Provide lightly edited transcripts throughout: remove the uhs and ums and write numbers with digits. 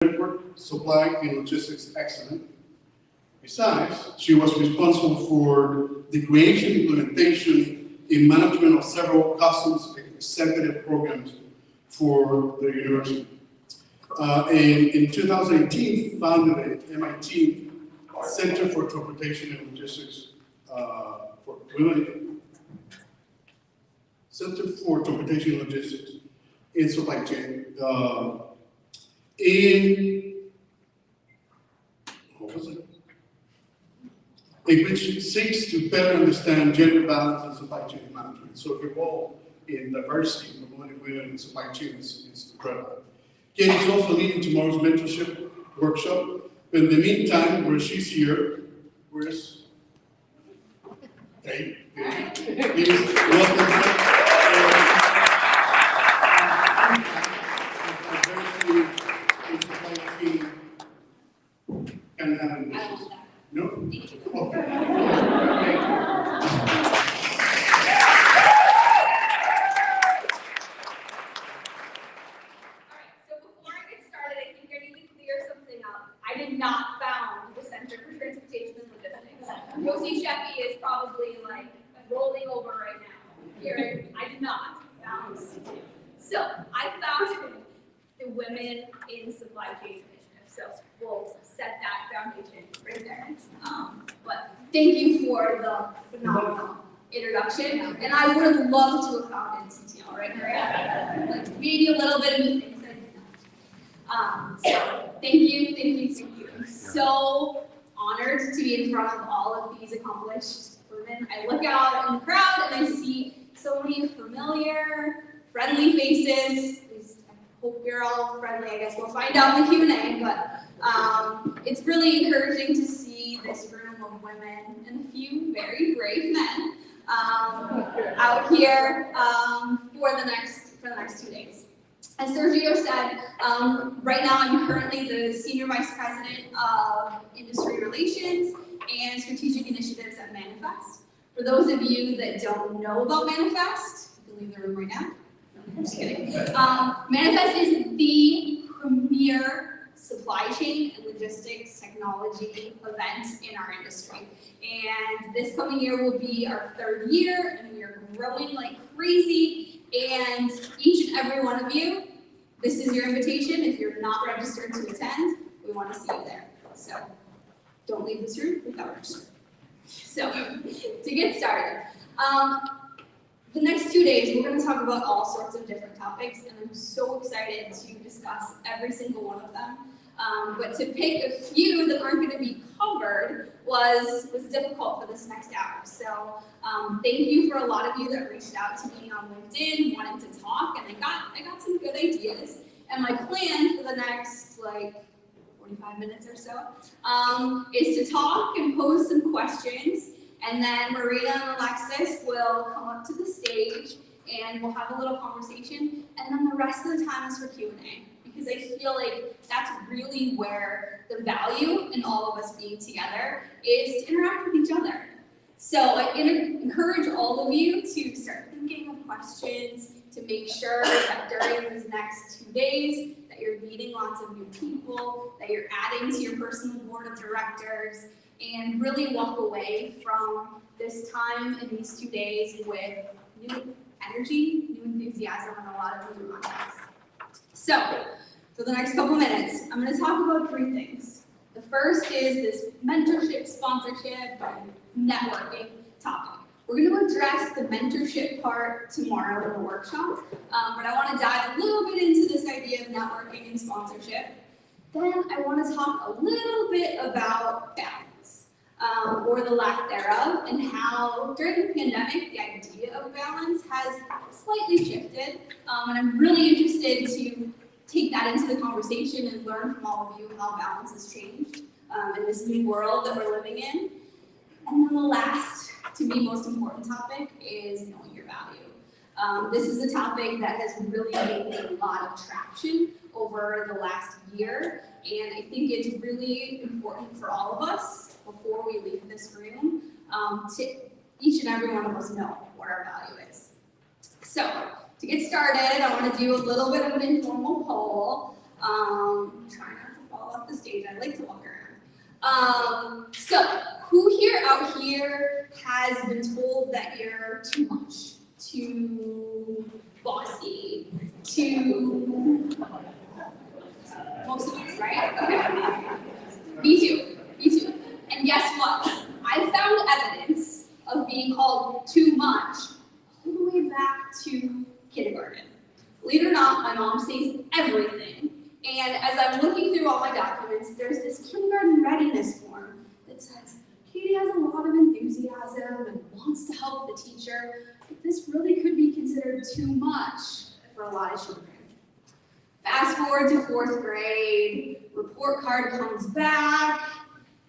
network, supply, and logistics excellence. Besides, she was responsible for the creation, implementation, and management of several customs executive programs for the university. In 2018, founded the MIT Center for Transportation and Logistics for Women. Center for Transportation and Logistics in Supply Chain. Which seeks to better understand gender balance in supply chain management. So her role in diversity, promoting women in supply chain is incredible. Kate is also leading tomorrow's mentorship workshop. In the meantime, where she's here, where's Kate? Please welcome and having this. No? Okay. I did not found the Center for Transportation and Logistics. Josie Sheffy is probably like rolling over right now. Here, I did not found the CTO. So I found the Women in Supply Chain Initiative. So we'll set that foundation right there. But thank you for the phenomenal introduction. And I would have loved to have founded CTL, right, Maria? Like maybe a little bit of me things I did not. So thank you. I'm so honored to be in front of all of these accomplished women. I look out in the crowd and I see so many familiar, friendly faces. At least I hope you're all friendly. I guess we'll find out in the Q&A, but it's really encouraging to see this room of women and a few very brave men out here for the next 2 days. As Sergio said, right now I'm currently the Senior Vice President of Industry Relations and Strategic Initiatives at Manifest. For those of you that don't know about Manifest, you can leave the room right now. No, I'm just kidding. Manifest is the premier supply chain and logistics technology event in our industry. And this coming year will be our 3rd year, and we are growing like crazy. And each and every one of you, this is your invitation. If you're not registered to attend, we want to see you there. So don't leave this room without registering. So to get started, the next 2 days, we're going to talk about all sorts of different topics, and I'm so excited to discuss every single one of them. But to pick a few that aren't going to be covered was difficult for this next hour. So thank you for a lot of you that reached out to me on LinkedIn, wanted to talk, and I got some good ideas. And my plan for the next 45 minutes or so is to talk and pose some questions, and then Marina and Alexis will come up to the stage and we'll have a little conversation, and then the rest of the time is for Q&A. Because I feel like that's really where the value in all of us being together is to interact with each other. So I encourage all of you to start thinking of questions, to make sure that during these next 2 days that you're meeting lots of new people, that you're adding to your personal board of directors, and really walk away from this time in these 2 days with new energy, new enthusiasm, and a lot of new contacts. So, for the next couple minutes, I'm going to talk about 3 things. The first is this mentorship, sponsorship, and networking topic. We're going to address the mentorship part tomorrow in the workshop, but I want to dive a little bit into this idea of networking and sponsorship. Then I want to talk a little bit about balance, or the lack thereof, and how during the pandemic, the idea of balance has slightly shifted, and I'm really interested to take that into the conversation and learn from all of you how balance has changed in this new world that we're living in. And then the last, to me, most important topic is knowing your value. This is a topic that has really gained a lot of traction over the last year, and I think it's really important for all of us, before we leave this room, to each and every one of us know what our value is. So, to get started, I want to do a little bit of an informal poll. Try not I like to walk around. So, who here out here has been told that you're too much, too bossy, too... Most of us, right? Okay. Me too. Me too. And guess what? I found evidence of being called too much all the way back to kindergarten. Believe it or not, my mom sees everything. And as I'm looking through all my documents, there's this kindergarten readiness form that says, Katie has a lot of enthusiasm and wants to help the teacher, but this really could be considered too much for a lot of children. Fast forward to 4th grade, report card comes back,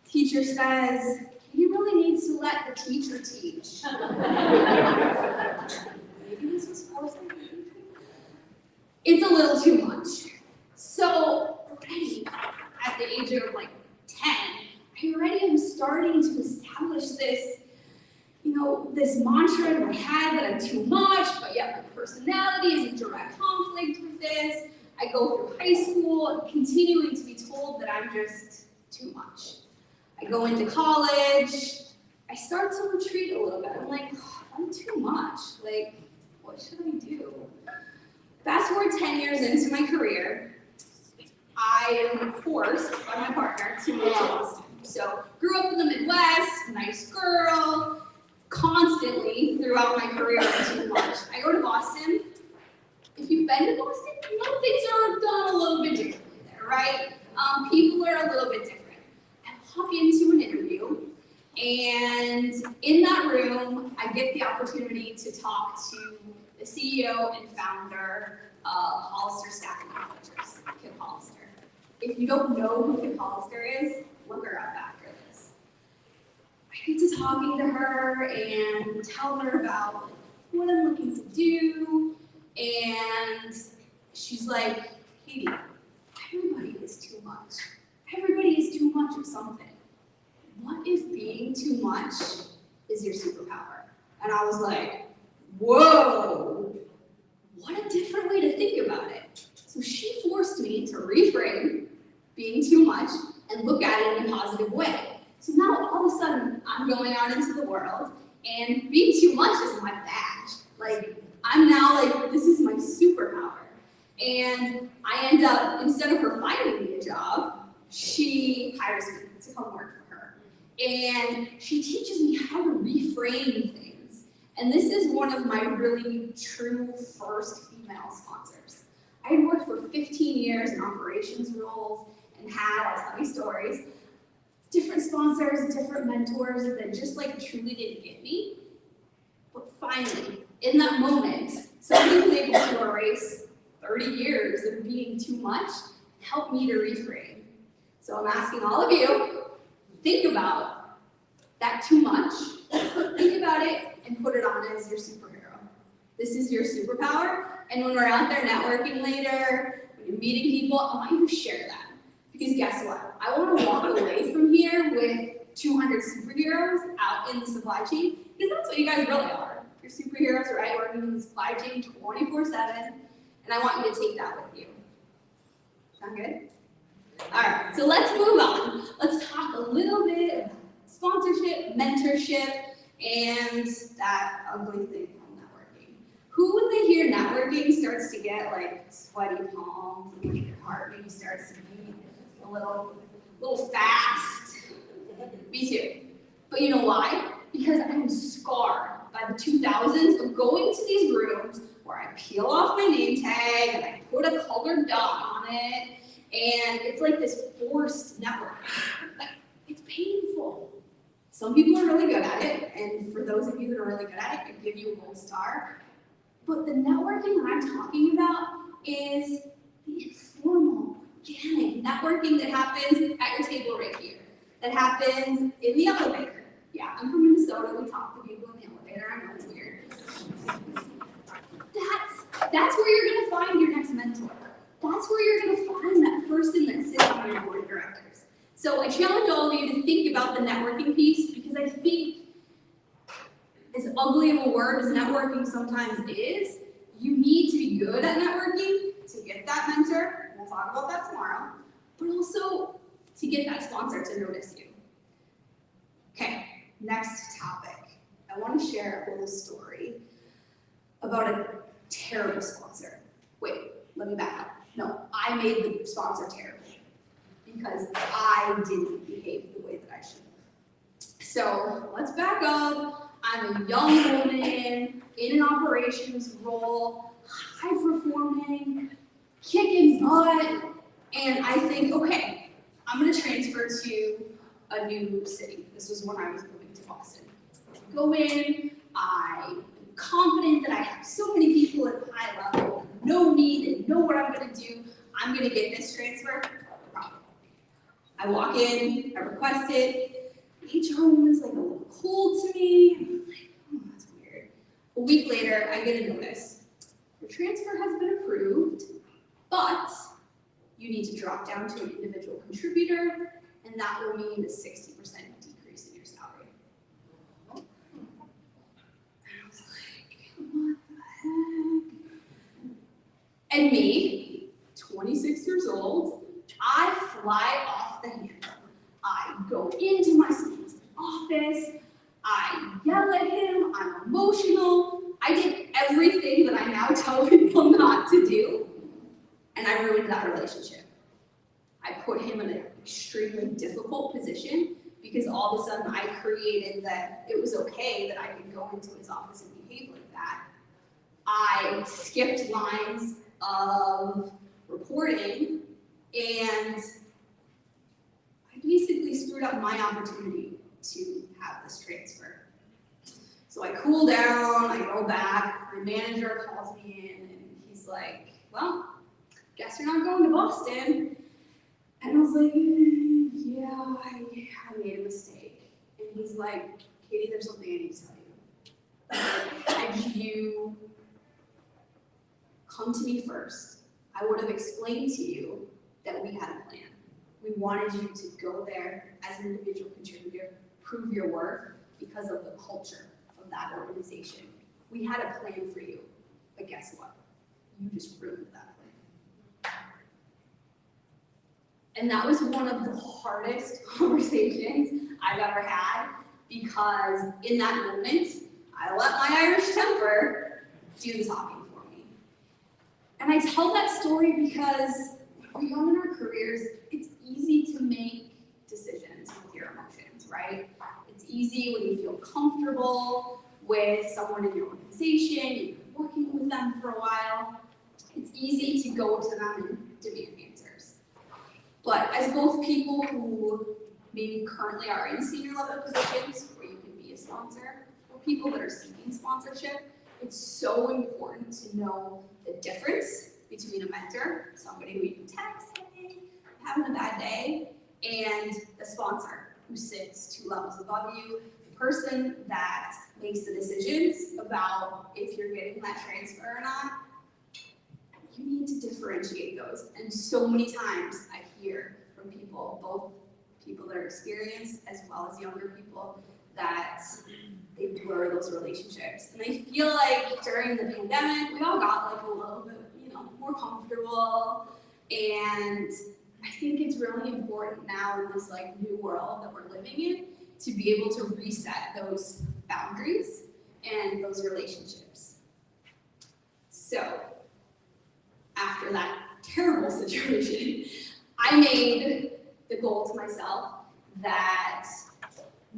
teacher says, Katie really needs to let the teacher teach. Maybe this was forced. It's a little too much. So already at the age of like 10, I already am starting to establish this, this mantra in my head that I'm too much, but yet my personality is in direct conflict with this. I go through high school continuing to be told that I'm just too much. I go into college, I start to retreat a little bit. I'm like, I'm too much. Like, what should I do? Fast forward 10 years into my career, I am forced by my partner to move to Boston. So, grew up in the Midwest, nice girl, constantly throughout my career, I'm too much. I go to Boston. If you've been to Boston, things are done a little bit differently there, right? People are a little bit different. I hop into an interview, and in that room, I get the opportunity to talk to the CEO and founder of Hollister Staffing Managers, Kim Hollister. If you don't know who Kim Hollister is, look her up after this. I get to talking to her and tell her about what I'm looking to do, and she's like, Katie, everybody is too much. Everybody is too much of something. What if being too much is your superpower? And I was like, whoa, what a different way to think about it. So she forced me to reframe being too much and look at it in a positive way. So now all of a sudden, I'm going out into the world, and being too much is my badge. Like, I'm now like, this is my superpower. And I end up, instead of her finding me a job, she hires me to come work for her. And she teaches me how to reframe things. And this is one of my really true first female sponsors. I had worked for 15 years in operations roles and had, I'll tell you stories, different sponsors, different mentors that just like truly didn't get me. But finally, in that moment, somebody was able to erase 30 years of being too much and help me to reframe. So I'm asking all of you, think about that too much, think about it, and put it on as your superhero. This is your superpower, and when we're out there networking later, when you're meeting people, I want you to share that. Because guess what? I want to walk away from here with 200 superheroes out in the supply chain, because that's what you guys really are. You're superheroes, right? Working in the supply chain 24/7, and I want you to take that with you. Sound good? All right, so let's move on. Let's talk a little bit about sponsorship, mentorship, and that ugly thing called networking. Who, when they hear networking, starts to get like sweaty palms, and like their heart maybe starts to beat a little fast? Me too. But you know why? Because I'm scarred by the 2000s of going to these rooms where I peel off my name tag and I put a colored dot on it, and it's like this forced network. It's painful. Some people are really good at it, and for those of you that are really good at it, I give you a gold star. But the networking that I'm talking about is the informal, organic networking that happens at your table right here, that happens in the elevator. Yeah, I'm from Minnesota. We talk to people in the elevator. I know it's weird. That's where you're going to find your next mentor. That's where you're going to find that person that sits on your board of directors. So I challenge all of you to think about the networking piece, because I think, as ugly of a word as networking sometimes is, you need to be good at networking to get that mentor. We'll talk about that tomorrow. But also to get that sponsor to notice you. Okay, next topic. I want to share a little story about a terrible sponsor. Wait, let me back up. No, I made the sponsor terrible because I didn't behave the way that I should have. So let's back up. I'm a young woman in an operations role, high performing, kicking butt, and I think, okay, I'm gonna transfer to a new city. This was when I was moving to Boston. Go in, I'm confident that I have so many people at a high level, know me, and know what I'm gonna do. I'm gonna get this transfer. Problem. I walk in, I request it. The HR woman's like a little cold to me. I'm like, oh, that's weird. A week later, I get a notice. Your transfer has been approved, but you need to drop down to an individual contributor, and that will mean a 60% decrease in your salary. And I was like, what the heck? And me, 26 years old, I fly off the handle. I go into my son's office, I yell at him, I'm emotional. I did everything that I now tell people not to do, and I ruined that relationship. I put him in an extremely difficult position because all of a sudden I created that it was okay that I could go into his office and behave like that. I skipped lines of reporting, and I basically screwed up my opportunity to have this transfer. So I cool down, I go back, my manager calls me in, and he's like, well, guess you're not going to Boston. And I was like, yeah, I made a mistake. And he's like, Katie, there's something I need to tell you. Had you come to me first, I would have explained to you that we had a plan. We wanted you to go there as an individual contributor, prove your worth because of the culture of that organization. We had a plan for you, but guess what? You just ruined that plan. And that was one of the hardest conversations I've ever had, because in that moment, I let my Irish temper do the talking for me. And I tell that story because when we're young in our careers, it's easy to make decisions with your emotions, right? It's easy when you feel comfortable with someone in your organization, you've been working with them for a while. It's easy to go to them and demand answers. But as both people who maybe currently are in senior level positions where you can be a sponsor, or people that are seeking sponsorship, it's so important to know the difference between a mentor, somebody who you can text, hey, I'm having a bad day, and the sponsor who sits 2 levels above you, the person that makes the decisions about if you're getting that transfer or not. You need to differentiate those. And so many times I hear from people, both people that are experienced as well as younger people, that they blur those relationships. And I feel like during the pandemic, we all got like a little bit, more comfortable. And I think it's really important now in this like new world that we're living in to be able to reset those boundaries and those relationships. So after that terrible situation, I made the goal to myself that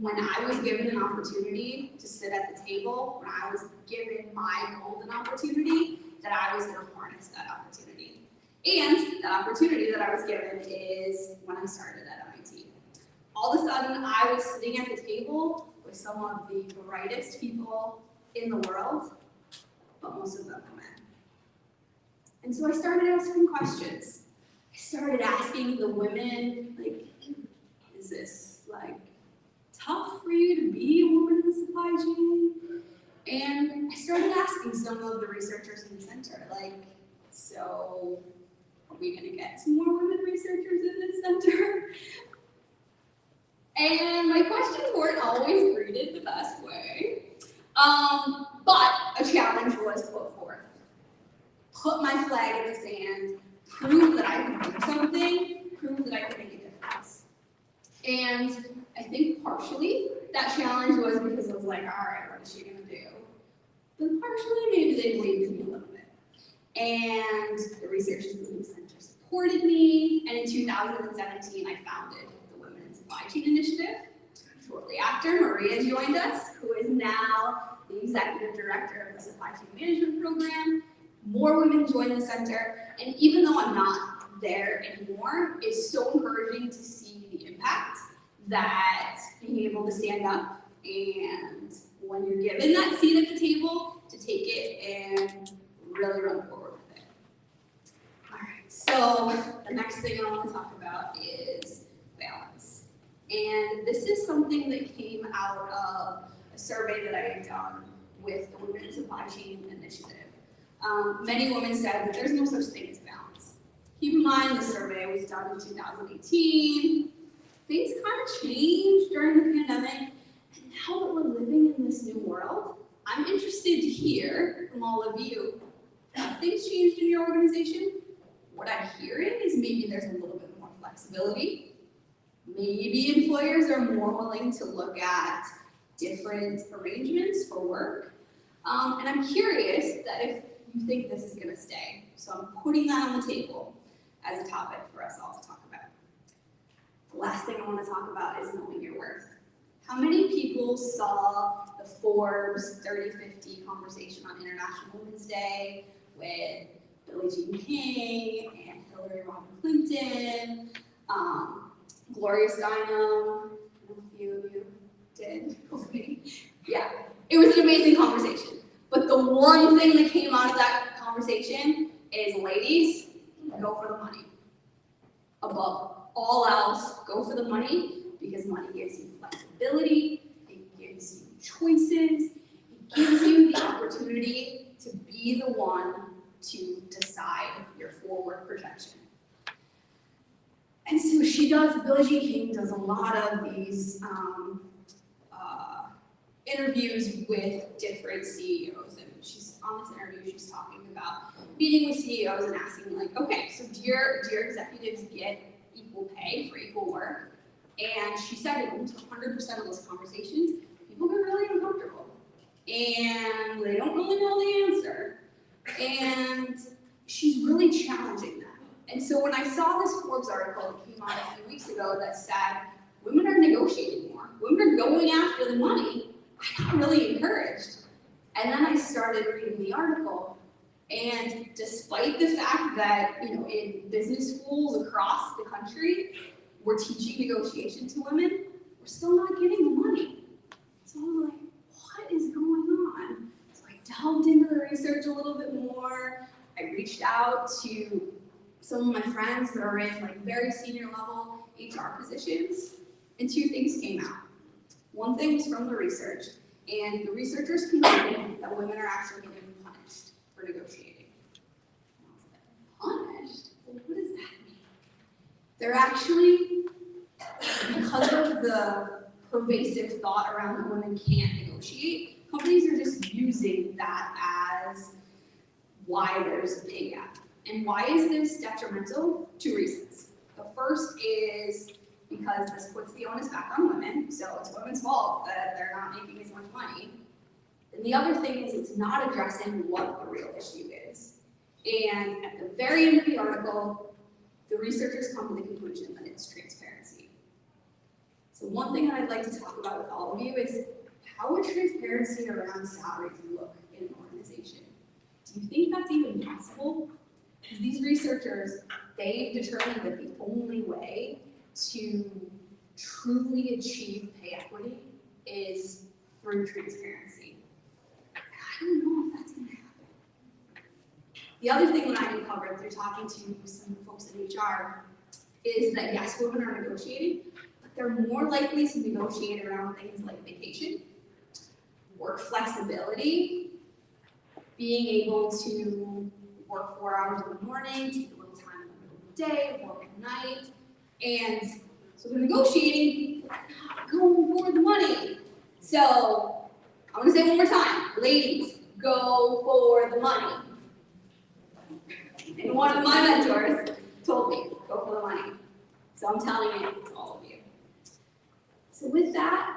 when I was given an opportunity to sit at the table, when I was given my golden opportunity, that I was going to harness that opportunity. And that opportunity that I was given is when I started at MIT. All of a sudden, I was sitting at the table with some of the brightest people in the world, but most of them were men. And so I started asking questions. I started asking the women, like, is this like tough for you to be a woman in the supply chain? And I started asking some of the researchers in the center, like, so are we gonna get some more women researchers in this center? And my questions weren't always greeted the best way, but a challenge was put forth. Put my flag in the sand, prove that I could do something, prove that I could make a difference. And I think partially that challenge was because it was like, all right, what is she gonna do? But partially maybe they believed in me a little bit. And the Researchers Living Center supported me, and in 2017 I founded the Women in Supply Chain Initiative. Shortly after, Maria joined us, who is now the Executive Director of the Supply Chain Management Program. More women joined the center, and even though I'm not there anymore, it's so encouraging to see the impact that being able to stand up and when you're given that seat at the table, to take it and really run forward with it. All right, so the next thing I want to talk about is balance. And this is something that came out of a survey that I had done with the Women in Supply Chain Initiative. Many women said that there's no such thing as balance. Keep in mind, the survey was done in 2018. Things kind of changed during the pandemic, and now that we're living in this new world, I'm interested to hear from all of you, have things changed in your organization? What I'm hearing is maybe there's a little bit more flexibility. Maybe employers are more willing to look at different arrangements for work. And I'm curious that if you think this is gonna stay. So I'm putting that on the table as a topic for us all to talk about. The last thing I want to talk about is knowing your worth. How many people saw the Forbes 30-50 conversation on International Women's Day with Billie Jean King and Hillary Rodham Clinton, Gloria Steinem? I know a few of you did. Yeah, it was an amazing conversation. But the one thing that came out of that conversation is, ladies, go for the money. Above all else, go for the money, because money gives you flexibility, it gives you choices, it gives you the opportunity to be the one to decide your forward projection. And so she does, Billie Jean King does a lot of these interviews with different CEOs, and she's on this interview, she's talking about meeting with CEOs and asking, like, okay, so do your executives get equal pay for equal work? And she said in 100% of those conversations, people get really uncomfortable and they don't really know the answer. And she's really challenging that. And so when I saw this Forbes article that came out a few weeks ago that said women are negotiating more, women are going after the money, I got really encouraged. And then I started reading the article, and despite the fact that, in business schools across the country, we're teaching negotiation to women, we're still not getting the money. So I was like, what is going on? So I delved into the research a little bit more. I reached out to some of my friends that are in very senior level HR positions, and two things came out. One thing was from the research, and the researchers concluded that women are actually getting punished for negotiating. And I was like, punished? Well, what does that mean? They're actually, because of the pervasive thought around that women can't negotiate, companies are just using that as why there's a pay gap. And why is this detrimental? Two reasons. The first is because this puts the onus back on women, so it's women's fault that they're not making as much money. And the other thing is it's not addressing what the real issue is. And at the very end of the article, the researchers come to the conclusion that it's transparency. So one thing that I'd like to talk about with all of you is, how would transparency around salaries look in an organization? Do you think that's even possible? Because these researchers, they've determined that the only way to truly achieve pay equity is through transparency. I don't know if that's going to happen. The other thing that I uncovered through talking to some folks in HR is that yes, women are negotiating, but they're more likely to negotiate around things like vacation, work flexibility, being able to work 4 hours in the morning, take a little time in the middle of the day, work at night. And so they're negotiating, not going for the money. So I want to say one more time, ladies, go for the money. And one of my mentors told me, go for the money. So I'm telling it to all of you. So with that,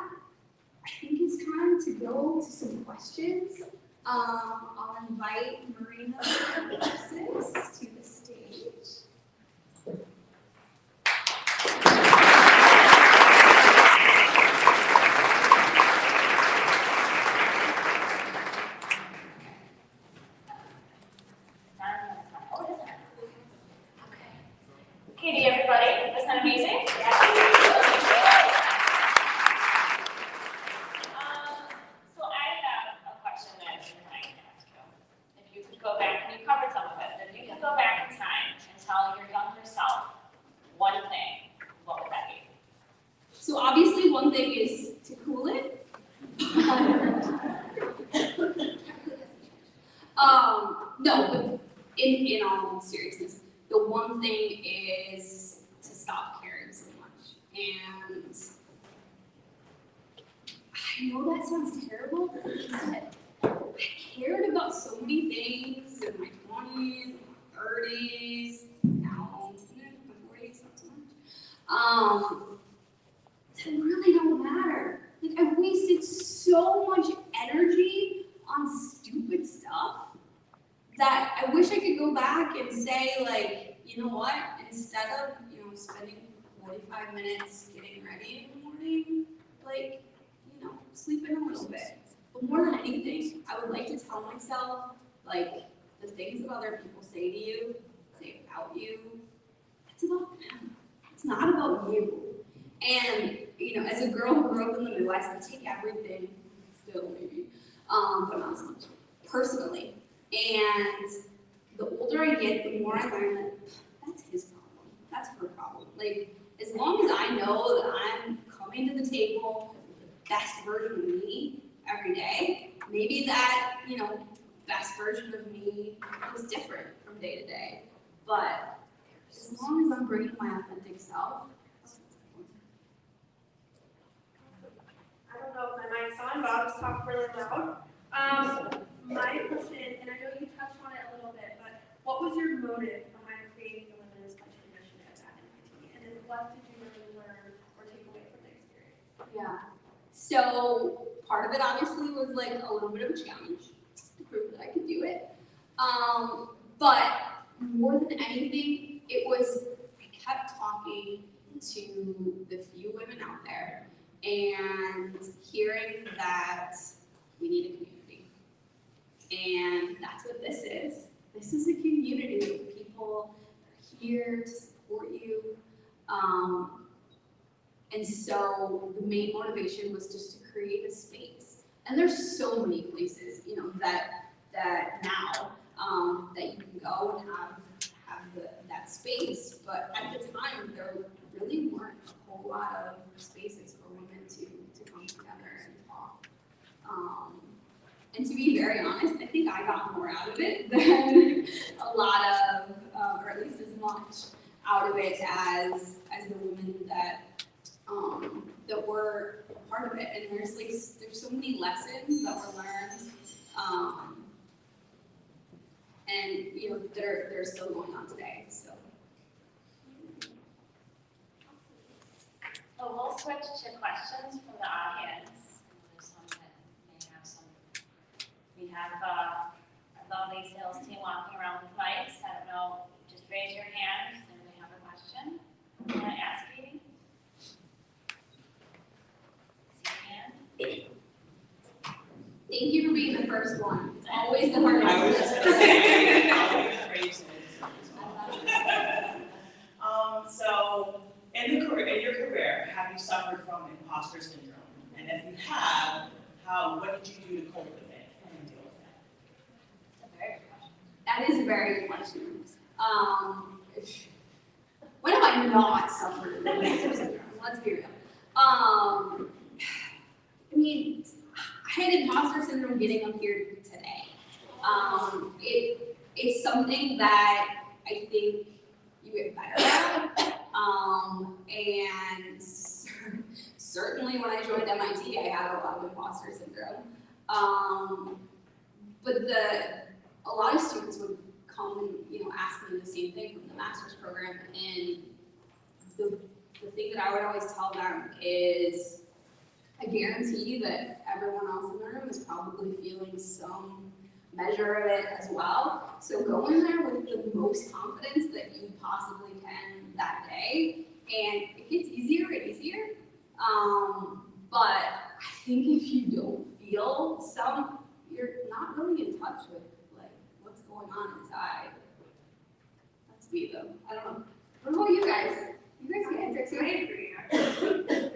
I think it's time to go to some questions. I'll invite Marina and Alexis to the stage. Katie, everybody, isn't that amazing? Yeah. So I have a question that I've been trying to ask you. If you could go back, and you covered some of it, but if you could go back in time and tell your younger self one thing, what would that be? So obviously one thing is to cool it. No, but in all seriousness, the one thing is to stop caring so much. And I know that sounds terrible, but I cared about so many things in my 20s, my 30s, now my 40s, not so much. That really don't matter. Like, I've wasted so much energy on stupid stuff that I wish I could go back and say, like, you know what, instead of, spending 45 minutes getting ready in the morning, like, sleep in a little bit. But more than anything, I would like to tell myself, like, the things that other people say to you, say about you, it's about them. It's not about you. And, as a girl who grew up in the Midwest, I take everything, still maybe, but not so much, personally. And the older I get, the more I learn that that's his problem, that's her problem. Like, as long as I know that I'm coming to the table with the best version of me every day, maybe that, best version of me is different from day to day. But as long as I'm bringing my authentic self, I don't know if my mic's on, but I'll just talk really loud. My question, and I know you touched on it a little bit, but what was your motive behind creating the Women's Country Initiative at MIT? And then what did you really learn or take away from the experience? yeah. So part of it obviously was like a little bit of a challenge to prove that I could do it. But more than anything, it was I kept talking to the few women out there and hearing that we need a community. And that's what this is. This is a community of people that are here to support you. And so the main motivation was just to create a space. And there's so many places, that now that you can go and have that space. But at the time, there really weren't a whole lot of spaces for women to come together and talk. And to be very honest, I think I got more out of it than a lot of, or at least as much out of it as the women that were a part of it. And there's so many lessons that were learned, and they're still going on today. So. So we'll switch to questions from the audience. There's some that may have some. We have our lovely sales team walking around with mics. I don't know, just raise your hand if we have a question. Can I ask you? Thank you for being the first one. It's always the hardest. I was just going to say, I'll be the praise. So, in your career, have you suffered from imposter syndrome? And if you have, what did you do to cope with it and deal with it? That is a very good question. When have I not suffered from imposter syndrome? Let's be real. I had imposter syndrome getting up here today. It's something that I think you get better at. And certainly when I joined MIT, I had a lot of imposter syndrome. But a lot of students would come and ask me the same thing from the master's program, and the thing that I would always tell them is I guarantee that everyone else in the room is probably feeling some measure of it as well. So go in there with the most confidence that you possibly can that day, and it gets easier and easier. But I think if you don't feel some, you're not really in touch with like what's going on inside. That's me though. I don't know. What about you guys? You guys can answer too. I agree, actually. I feel it every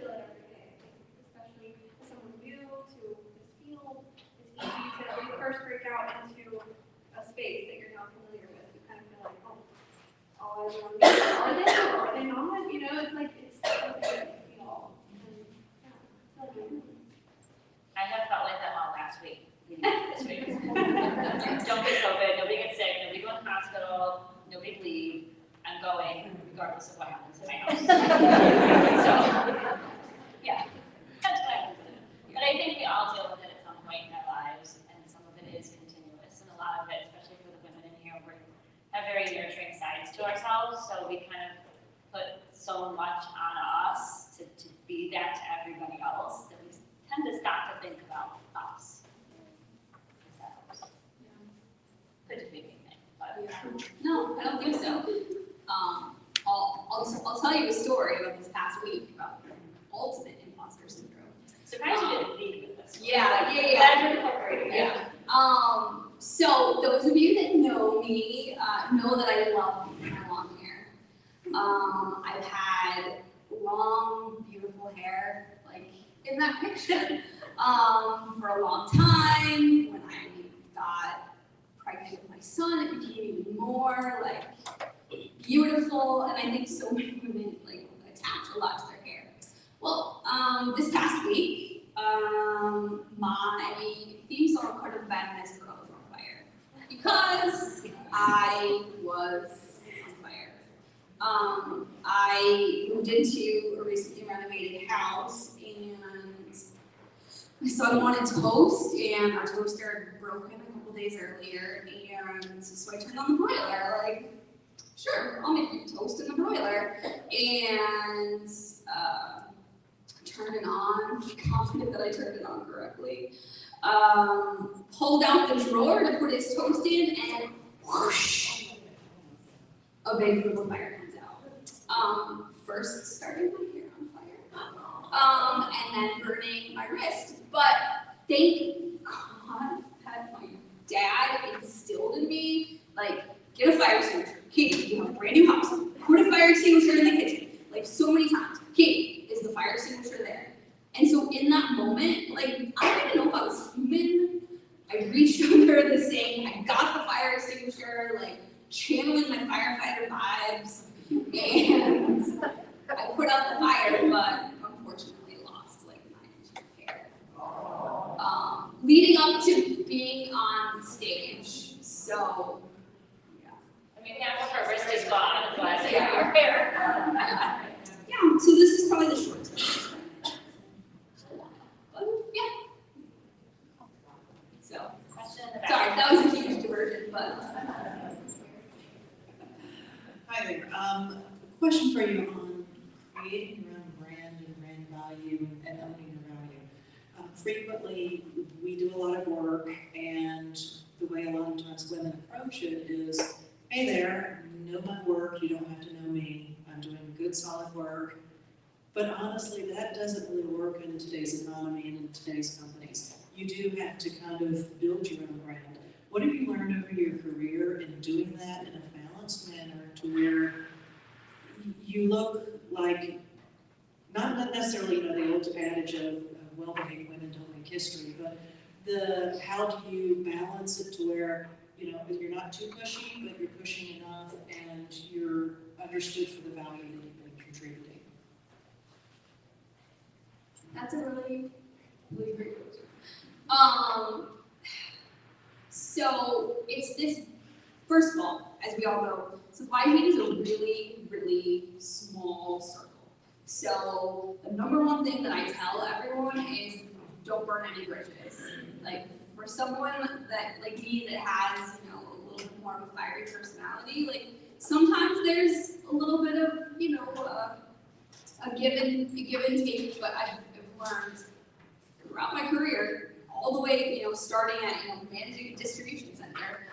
day, especially as someone new to this field. It's easy to, when you first break out into a space that you're not familiar with, you kind of feel like, oh, all eyes are on me. Are they or are they not? You know, it's like, it's so good to feel. And, yeah, I feel like I have felt like that all last week, leading up to this week. Don't get COVID, nobody get sick, nobody go in the hospital, nobody leave. I'm going regardless of what happens in my house. So, yeah, that's what I'm doing. But I think we all deal with it at some point in our lives, and some of it is continuous, and a lot of it, especially for the women in here, we have very nurturing sides to ourselves, so we kind of put so much on us to be that to everybody else that we tend to stop to think about us. Could just be me, but. No, I don't think so. I'll tell you a story about this past week about ultimate imposter syndrome. Surprised you didn't lead with this. Yeah. So those of you that know me know that I love my long hair. I've had long, beautiful hair, like in that picture, for a long time. When I got pregnant with my son, it became even more like beautiful, and I think so many women like attach a lot to their hair. Well, this past week, my theme song could have been "Miss Girl is on Fire" because I was on fire. I moved into a recently renovated house, and my son wanted toast, and our toaster had broken a couple days earlier, and so I turned on the broiler, like, sure, I'll make you toast in the broiler, and turned it on, confident that I turned it on correctly, pulled out the drawer to put his toast in, and whoosh, a big group of fire comes out. First started my hair on fire, and then burning my wrist. But thank God that my dad instilled in me, like, get a fire extinguisher. Katie, you have a brand new house. Put a fire extinguisher in the kitchen. Like, so many times. Katie, is the fire extinguisher there? And so in that moment, like, I don't even know if I was human. I reached under the sink. I got the fire extinguisher, like, channeling my firefighter vibes. And I put out the fire, but unfortunately lost, like, 9 inches of hair. Leading up to being on stage. So, I mean, yeah, once her wrist is gone, I'm glad to have your hair. yeah, so this is probably the short story. But, yeah. So, Question in the back. sorry, that was a huge diversion, but. Hi there. Question for you on creating your own brand and brand value and owning your value. Frequently, we do a lot of work, and the way a lot of times women approach it is, hey there, know my work, you don't have to know me, I'm doing good, solid work. But honestly, that doesn't really work in today's economy and in today's companies. You do have to kind of build your own brand. What have you learned over your career in doing that in a balanced manner to where you look like, not necessarily, the old adage of well-behaved women don't make history, but how do you balance it to where, you're not too pushy, but you're pushing enough and you're understood for the value that you've been contributing? That's a really, really great question. So it's this, first of all, as we all know, supply chain is a really, really small circle. So the number one thing that I tell everyone is don't burn any bridges. Like, for someone that, like me, that has, a little bit more of a fiery personality, like, sometimes there's a little bit of, a give and take, but I've learned throughout my career, all the way, starting at, managing a distribution center,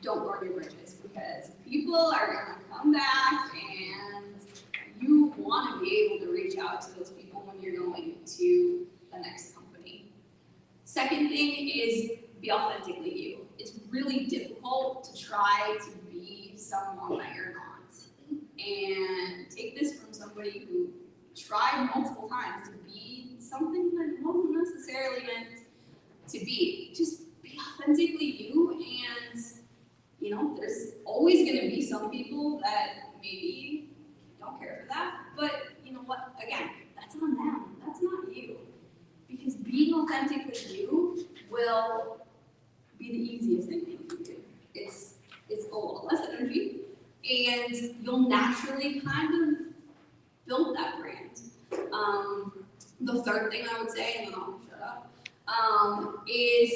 don't burn your bridges, because people are gonna come back and you wanna be able to reach out to those people when you're going to the next company. Second thing is be authentically you. It's really difficult to try to be someone that you're not. And take this from somebody who tried multiple times to be something that wasn't necessarily meant to be. Just be authentically you, and there's always going to be some people that maybe don't care for that, but you know what, again, that's on them, that's not you. Because being authentically you will be the easiest thing you can do. It's a lot less energy, and you'll naturally kind of build that brand. The third thing I would say, and then I'll shut up, is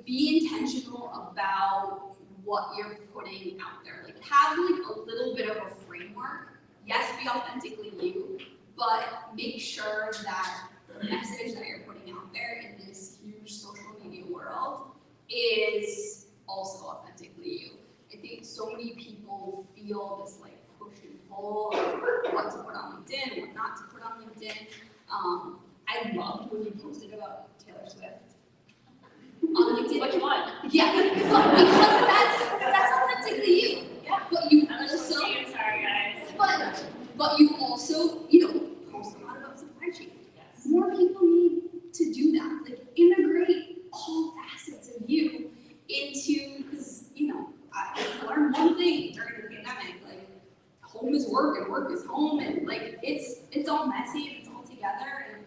be intentional about what you're putting out there. Like, have a little bit of a framework. Yes, be authentically you, but make sure that the message that you're putting out there in this huge social media world is also authentically you. I think so many people feel this push and pull of what to put on LinkedIn, what not to put on LinkedIn. I loved when you posted about Taylor Swift on LinkedIn. Which one? Yeah, because that's authentically you. Yeah. But you I'm also, sorry, guys. but you also, post a lot about supply chain. Yes. More people need to do that. Integrate all facets of you into, because I learned one thing during the pandemic, home is work and work is home, and it's all messy and it's all together, and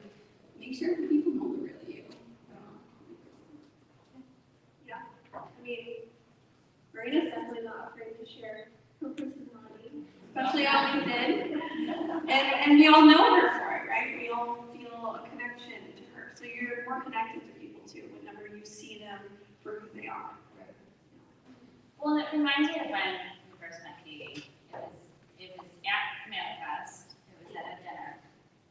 make sure that people know the real you. Yeah, I mean, Marina's definitely not afraid to share her personality, especially on LinkedIn. And we all know her for it, right? We all feel a connection to her. So you're more connected to people too whenever you see them for who they are. Well, it reminds me of when we first met Katie. It was at Manifest. It was at a dinner.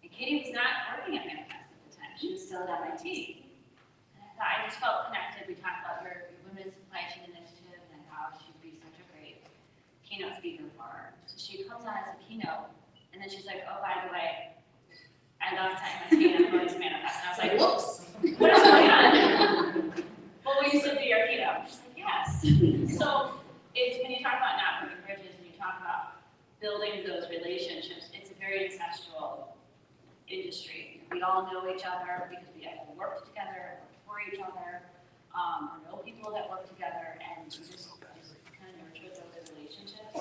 And Katie was not working at Manifest at the time. She was still at MIT. And I thought, I just felt connected. We talked about your women's supply chain initiative, and I thought she'd be such a great keynote speaker for her. So she comes on as a keynote, and then she's like, oh, by the way, I love MIT and I'm going to Manifest. And I was like, whoops, what is going on? Well, will you still do your keynote? She's like, yes. So it's when you talk about not burning bridges and you talk about building those relationships, it's a very ancestral industry. We all know each other because we either work together, work for each other, or know people that work together, and you just kind of nurture those relationships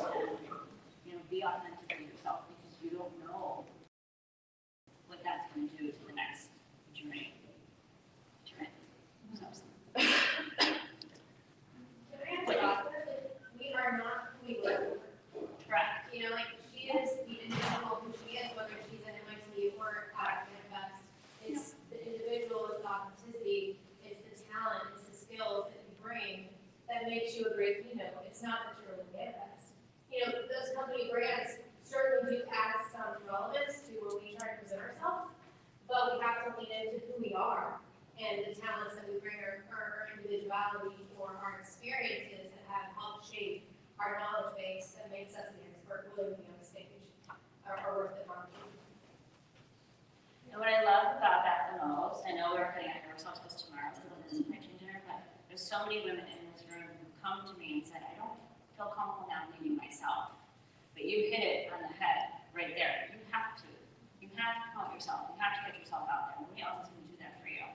and be authentically yourself, because you don't know what that's going to do to the next journey. We are not who we look. Correct. She is the individual who she is, whether she's at MIT or at Manifest. It's the individual, it's the authenticity, it's the talent, it's the skills that you bring that makes you a great keynote. It's not that you're with Manifest. Those company brands certainly do add some relevance to when we try to present ourselves, but we have to lean into who we are and the talents that we bring, our individuality or our experiences that have helped shape our knowledge base that makes us the expert willing to be on the stage or worth it marketing. And what I love about that the most, I know we're cutting out ourselves because tomorrow is the women's supply chain dinner, but there's so many women in this room who come to me and said, I don't feel comfortable now leading myself. But you hit it on the head right there. You have to. You have to promote yourself. You have to get yourself out there. Nobody else is going to do that for you.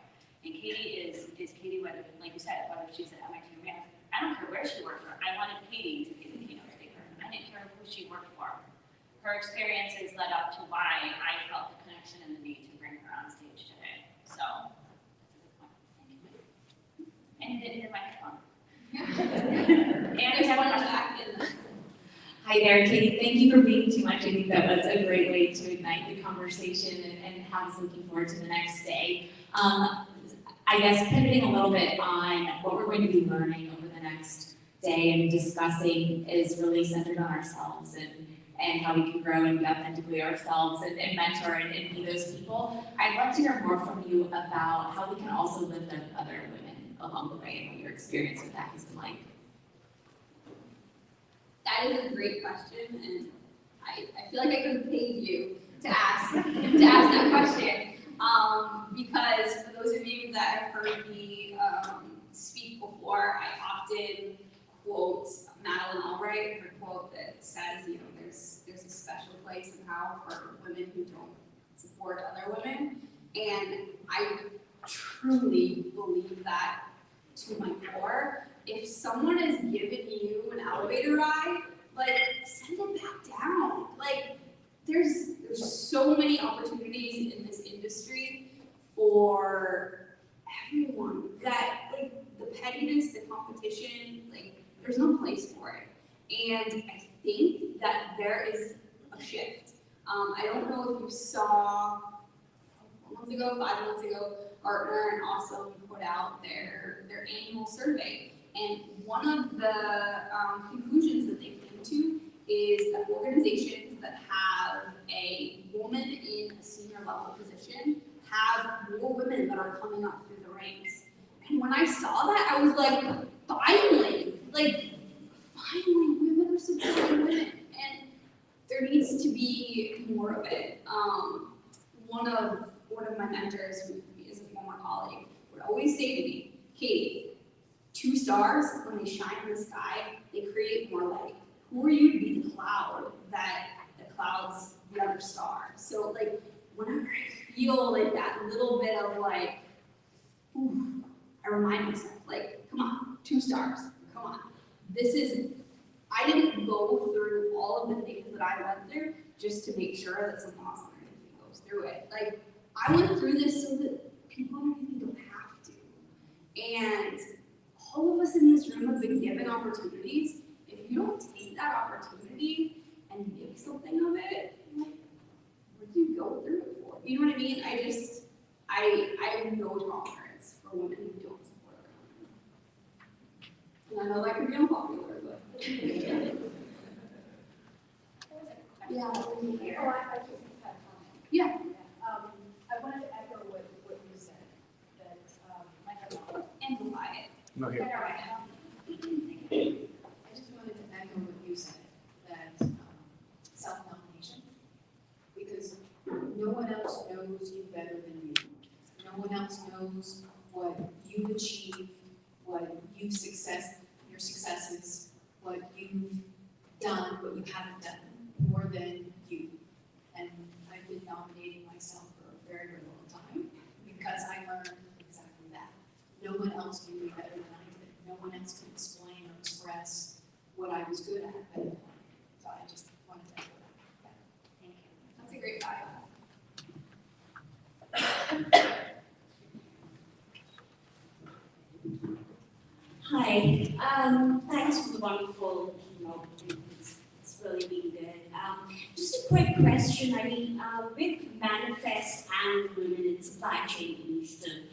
And Katie is Katie, whether, like you said, whether she's at MIT or Manifest, I don't care where she worked for. I wanted Katie to be the keynote speaker. I didn't care who she worked for. Her experiences led up to why I felt the connection and the need to bring her on stage today. So, that's a good point. Thank you. And you didn't hit my headphone. And we have one back in. Hi there, Katie. Thank you for being too much. I think that was a great way to ignite the conversation and have us looking forward to the next day. I guess pivoting a little bit on what we're going to be learning over the next day and discussing is really centered on ourselves and and how we can grow and be authentically ourselves and mentor and be those people. I'd love to hear more from you about how we can also lift up other women along the way and what your experience with that has been like. That is a great question, and I feel like I could have paid you to ask that question. Because for those of you that have heard me speak before, I often quote Madeleine Albright, her quote that says, you know, there's a special place in hell for women who don't support other women. And I truly believe that to my core. If someone has given you an elevator ride, like, send it back down. Like, there's so many opportunities in this industry for everyone that, like, the pettiness, the competition, like, there's no place for it. And I think that there is a shift. I don't know if you saw 5 months ago, Gartner and Awesome put out their annual survey. And one of the conclusions that they came to is that organizations that have a woman in a senior level position have more women that are coming up through the ranks. And when I saw that, I was like, finally, women are supporting women. And there needs to be more of it. One of my mentors, who is a former colleague, would always say to me, Katie, 2 stars, when they shine in the sky, they create more light. Who are you to be the cloud that clouds the other star? So, like, whenever I feel like that little bit of like, ooh, I remind myself, like, come on, 2 stars, come on. I didn't go through all of the things that I went through just to make sure that someone else underneath me goes through it. Like, I went through this so that people underneath me don't have to. And all of us in this room have been given opportunities. If you don't take that opportunity and make something of it, like, what do you go through it for? You know what I mean? I have no tolerance for women who don't support other women. And I know that can be unpopular, but. Yeah. I just had a comment. Yeah. I wanted to echo what you said, that, Amplify it. No, here. I just wanted to echo what you said, that self-nomination, because no one else knows you better than you. No one else knows what you've achieved, what your successes, what you've done, what you haven't done, more than you. And I've been nominating myself for a very, very long time because I learned exactly that. No one else knew me better than I did. No one else could explain or express what I was good at better than I did. So I just wanted to echo that. Thank you. That's a great value. Hi, thanks for the wonderful keynote. It's really been good. Just a quick question. I mean, with Manifest and Women in Supply Chain Initiative,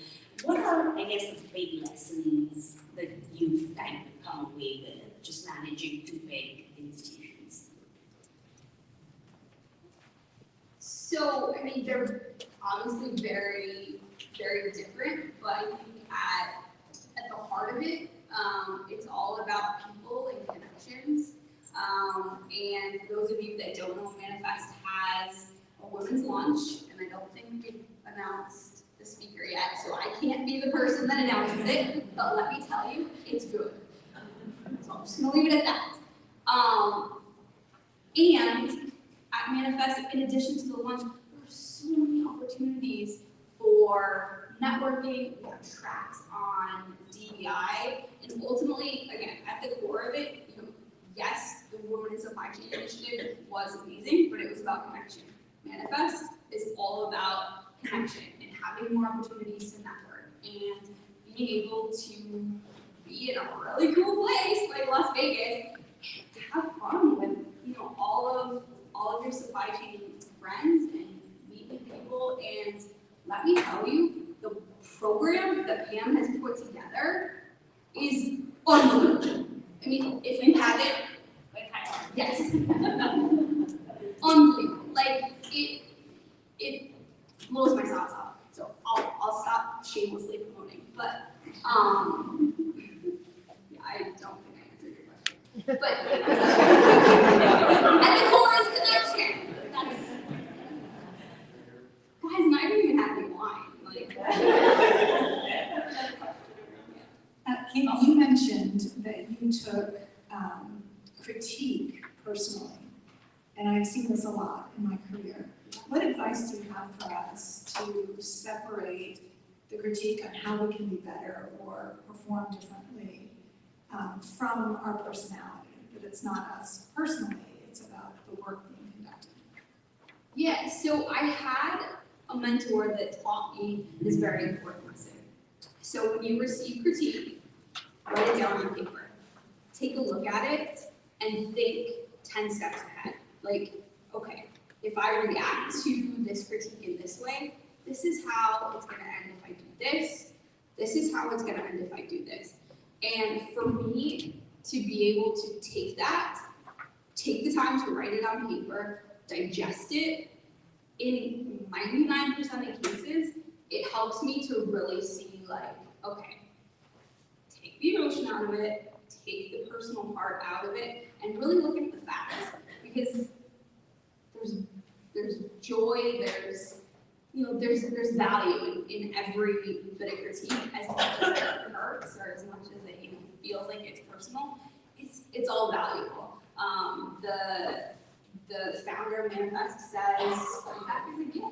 what are, I guess, the big lessons that you've kind of come away with just managing 2 big institutions? So, I mean, they're obviously very, very different, but I think at the heart of it, it's all about people and connections. And for those of you that don't know, Manifest has a women's lunch, and I don't think we've announced the speaker yet, so I can't be the person that announces it, but let me tell you, it's good. So I'm just gonna leave it at that. And at Manifest, in addition to the lunch, there are so many opportunities for networking. We have tracks on DEI, and ultimately, again, at the core of it, you know, yes, the Women in Supply Chain Initiative was amazing, but it was about connection. Manifest is all about connection and having more opportunities to network and being able to be in a really cool place like Las Vegas and have fun with, you know, all of your supply chain friends and meet new people. And let me tell you, the program that Pam has put together is unbelievable. I mean, if you haven't, yes. blows my socks off. So I'll stop shamelessly promoting. But yeah, I don't think I answered your question. But at the core is connection. That's guys, and I don't even have any wine. Like Kate, you mentioned that you took critique personally, and I've seen this a lot in my career. What advice do you have for us to separate the critique on how we can be better or perform differently from our personality? That it's not us personally, it's about the work being conducted. yeah, so I had a mentor that taught me this very important lesson. So when you receive critique, write it down on paper. Take a look at it and think 10 steps ahead. Like, okay, if I react to this critique in this way, this is how it's gonna end if I do this. This is how it's gonna end if I do this. And for me to be able to take that, take the time to write it on paper, digest it, in 99% of cases, it helps me to really see like, okay, take the emotion out of it, take the personal part out of it, and really look at the facts. Because there's joy, there's value in every bit of critique, as much as it hurts or as much as it feels like it's personal. It's all valuable. The founder manifest says feedback is a gift,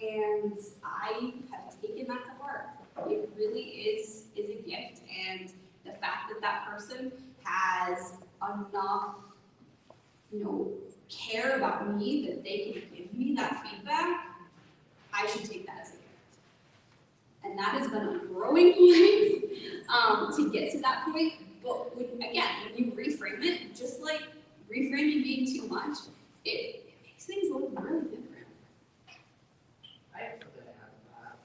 and I have taken that to heart. It really is a gift, and the fact that person has enough, care about me that they can give me that feedback, I should take that as a gift. And that has been a growing point to get to that point. But when you reframe it, just like reframing being too much, it makes things look really different. I have something to add to that.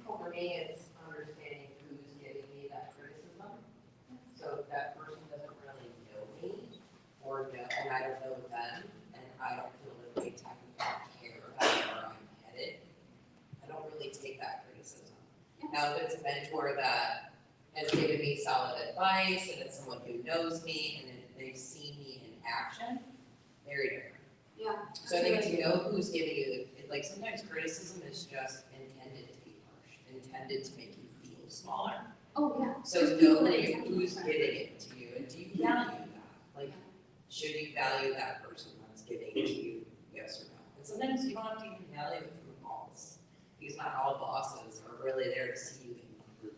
For me, it's understanding who's giving me that criticism. So if that person doesn't really know me, and I don't know them, and I don't feel that they technically care about where I'm headed, I don't really take that criticism. Now, if it's a mentor that has given me solid advice, and it's someone who knows me, and they've seen me in action, very different. Yeah. So I think to know who's giving you, like sometimes criticism is just intended to be harsh, intended to make you feel smaller. Oh, yeah. So know who's giving it to you, and do you value that? Like, should you value that person that's giving it to you, yes or no? And sometimes you don't have to even value it from the boss, because not all bosses are really there to see you in one group.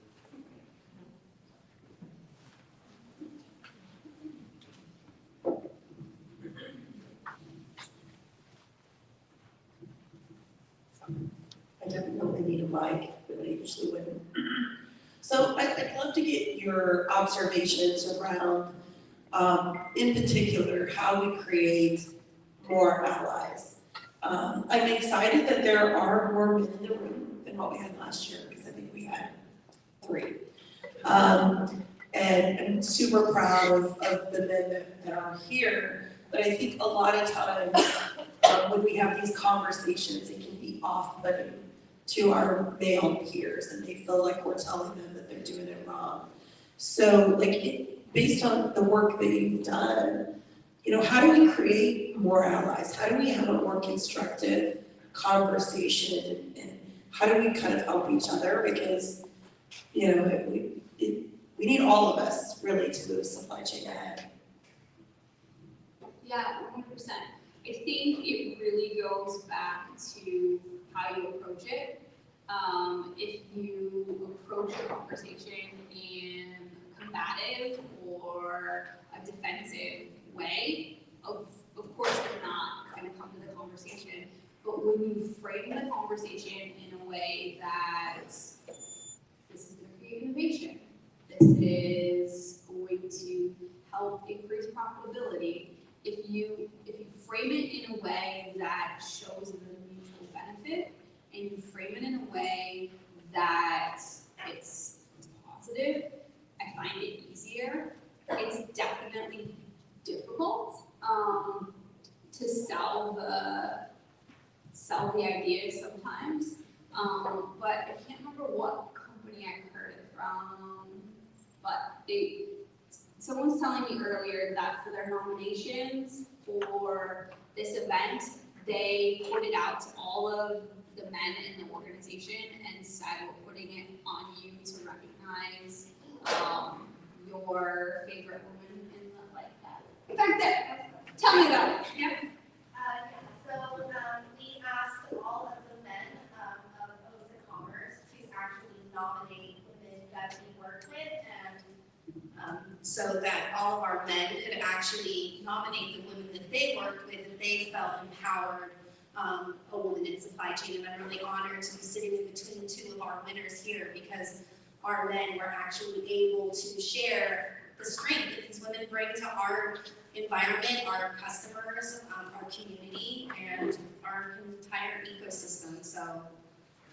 I definitely need a mic, but I usually wouldn't. So I'd love to get your observations around, in particular, how we create more allies. I'm excited that there are more men in the room than what we had last year, because I think we had 3. And I'm super proud of the men that are here, but I think a lot of times when we have these conversations, it can be off-putting to our male peers, and they feel like we're telling them that they're doing it wrong. So, based on the work that you've done, how do we create more allies? How do we have a more constructive conversation, and how do we kind of help each other? Because, we need all of us really to move supply chain ahead. Yeah, 100%. I think it really goes back to how you approach it. If you approach a conversation in a combative or a defensive way, of course they're not going to come to the conversation. But when you frame the conversation in a way that this is going to create innovation, this is going to help increase profitability. If you frame it in a way that shows the mutual benefit, and you frame it in a way that it's positive, I find it easier. It's definitely difficult to sell the ideas sometimes, but I can't remember what company I heard it from, but someone was telling me earlier that for their nominations for this event, they put it out to all of the men in the organization and said, we're putting it on you to recognize your favorite woman in the, like that. Back there, tell me about it. Yeah. So we asked all of the men of OSA Commerce to actually nominate women that we work with, and so that all of our men could actually nominate the women that they worked with, that they felt empowered a woman in supply chain. And I'm really honored to be sitting in between two of our winners here, because our men were actually able to share the strength that these women bring to our environment, our customers, our community, and our entire ecosystem. So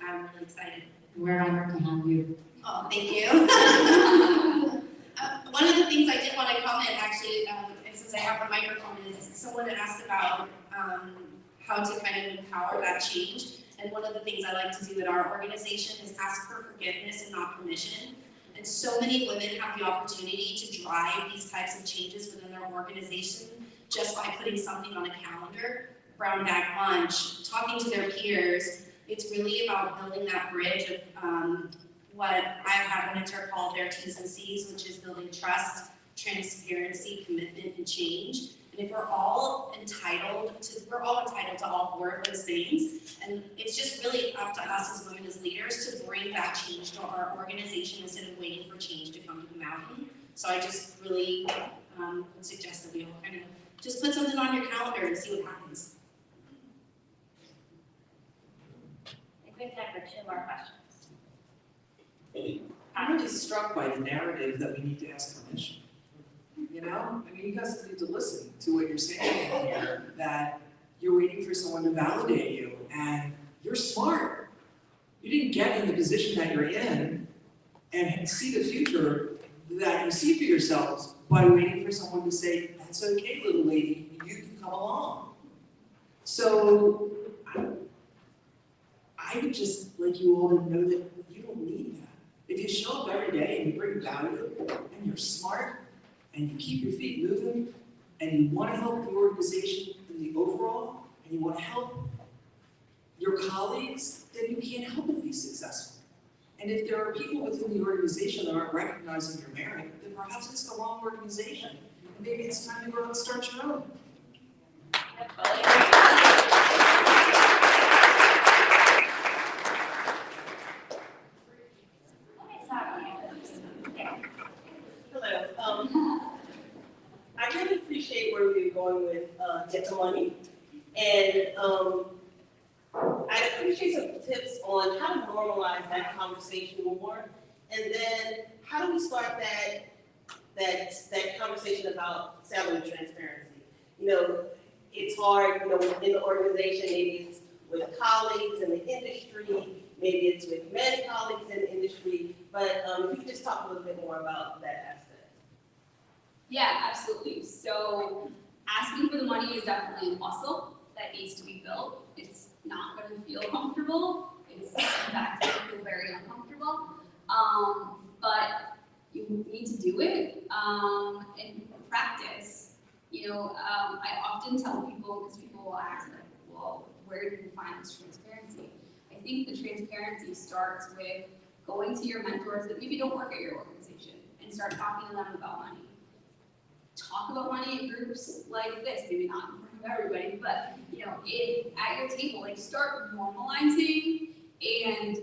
I'm really excited. We're honored to have you. Oh, thank you. One of the things I did want to comment, actually, and since I have the microphone, is someone asked about how to kind of empower that change. And one of the things I like to do at our organization is ask for forgiveness and not permission. And so many women have the opportunity to drive these types of changes within their organization just by putting something on a calendar, brown bag lunch, talking to their peers. It's really about building that bridge of what I've had a mentor call their T's and C's, which is building trust, transparency, commitment, and change. And if we're all entitled to all four of those things. And it's just really up to us as women, as leaders, to bring that change to our organization instead of waiting for change to come to the mountain. So I just really would suggest that we all kind of just put something on your calendar and see what happens. I think we have time for 2 more questions. I'm really struck by the narrative that we need to ask permission. You know, I mean, you guys need to listen to what you're saying here, that you're waiting for someone to validate you, and you're smart. You didn't get in the position that you're in and see the future that you see for yourselves by waiting for someone to say, that's okay, little lady, you can come along. So I would just like you all to know that you don't need that. If you show up every day and you bring value and you're smart and you keep your feet moving and you want to help the organization in the overall and you want to help your colleagues, then you can't help but be successful. And if there are people within the organization that aren't recognizing your merit, then perhaps it's the wrong organization. And maybe it's time to go out and start your own. Hello. I really appreciate where we're going with Get the Money. And I appreciate some tips on how to normalize that conversation more. And then how do we start that conversation about salary transparency? You know, it's hard, you know, within the organization, maybe it's with colleagues in the industry, maybe it's with men colleagues in the industry, but if you could just talk a little bit more about that aspect. Yeah, absolutely. So asking for the money is definitely a muscle that needs to be built. It's not going to feel comfortable. It's in fact going to feel very uncomfortable. But you need to do it and practice. You know, I often tell people, because people will ask, like, well, where do you find this transparency? I think the transparency starts with going to your mentors that maybe don't work at your organization and start talking to them about money. Talk about money in groups like this, maybe not in front of everybody, but you know, at your table, like start normalizing, and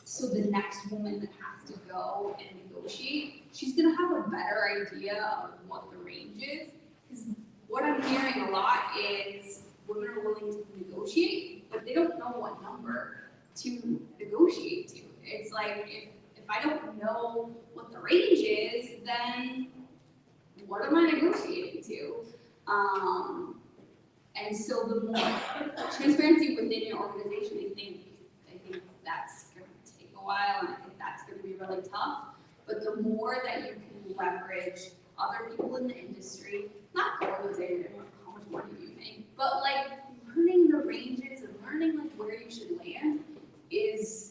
so the next woman that has to go and negotiate, she's gonna have a better idea of what the range is. Because what I'm hearing a lot is women are willing to negotiate, but they don't know what number to negotiate to. It's like if I don't know what the range is, then what am I negotiating to? And so the more transparency within your organization, I think that's going to take a while, and I think that's going to be really tough. But the more that you can leverage other people in the industry, not qualitative, how much money do you make, but like learning the ranges and learning like where you should land is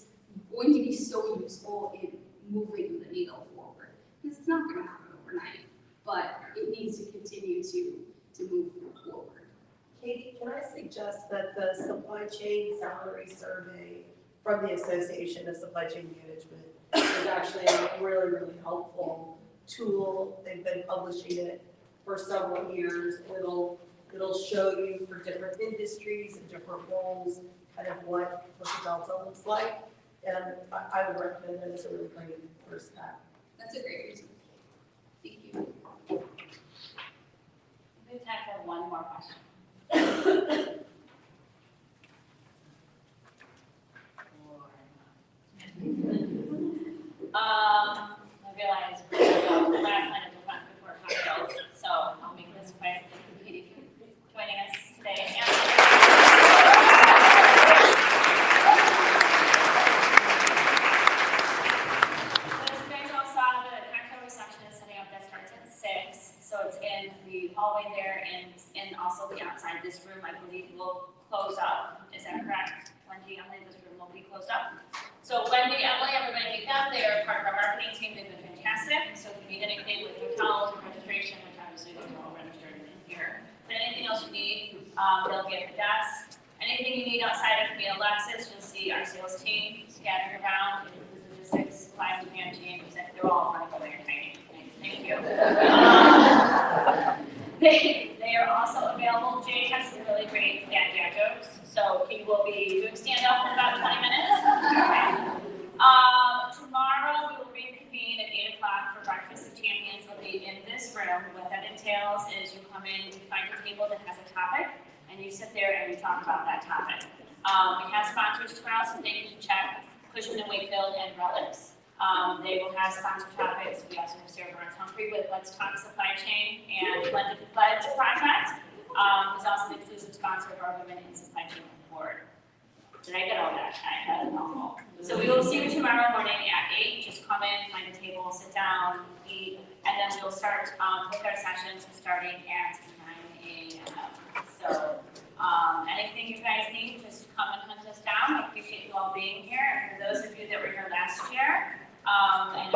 supply chain salary survey from the Association of Supply Chain Management. It's actually a really, really helpful tool. They've been publishing it for several years. It'll show you for different industries and different roles, kind of what the delta looks like. And I would recommend that as a really great first step. That's a great reason. Thank you. We have time for one more question. I realize we're going to the last line of defense before cocktails, so I'll make this quick. Thank you, Katie, for joining us today. As you guys all saw, the cocktail reception is setting up. That starts at 6, so it's in the hallway there and also the outside. This room, I believe, will close up. Is that correct? Wendy, Emily, this room will be closed up. So Wendy, Emily, everybody get them. They are part of our marketing team. They've been fantastic. So if you need anything with hotels or registration, which obviously they're all registered in here, but anything else you need, they'll be at the desk. Anything you need outside of me and Alexis, you'll see our sales team scattered around. Logistics, live demand team, they're all running away and tiny. Thank you. They are also available. Jay has some really great dad jokes, so he will be doing stand-up in about 20 minutes. Tomorrow we will reconvene at 8 o'clock for Breakfast of Champions. Will be in this room. What that entails is you come in, you find a table that has a topic, and you sit there and you talk about that topic. We have sponsors tomorrow, so thank you to Chet, Cushman & Wakefield, and Relics. They will have sponsored topics. We also have Sarah Burns Humphrey with Let's Talk Supply Chain and Blended Pledge Project, who's also an exclusive sponsor of our Women in Supply Chain Award. Did I get all that? I had a mouthful. So we will see you tomorrow morning at 8. Just come in, find a table, sit down, eat, and then we'll start with our sessions starting at 9 a.m. So anything you guys need, just come and hunt us down. I appreciate you all being here. And for those of you that were here last year, and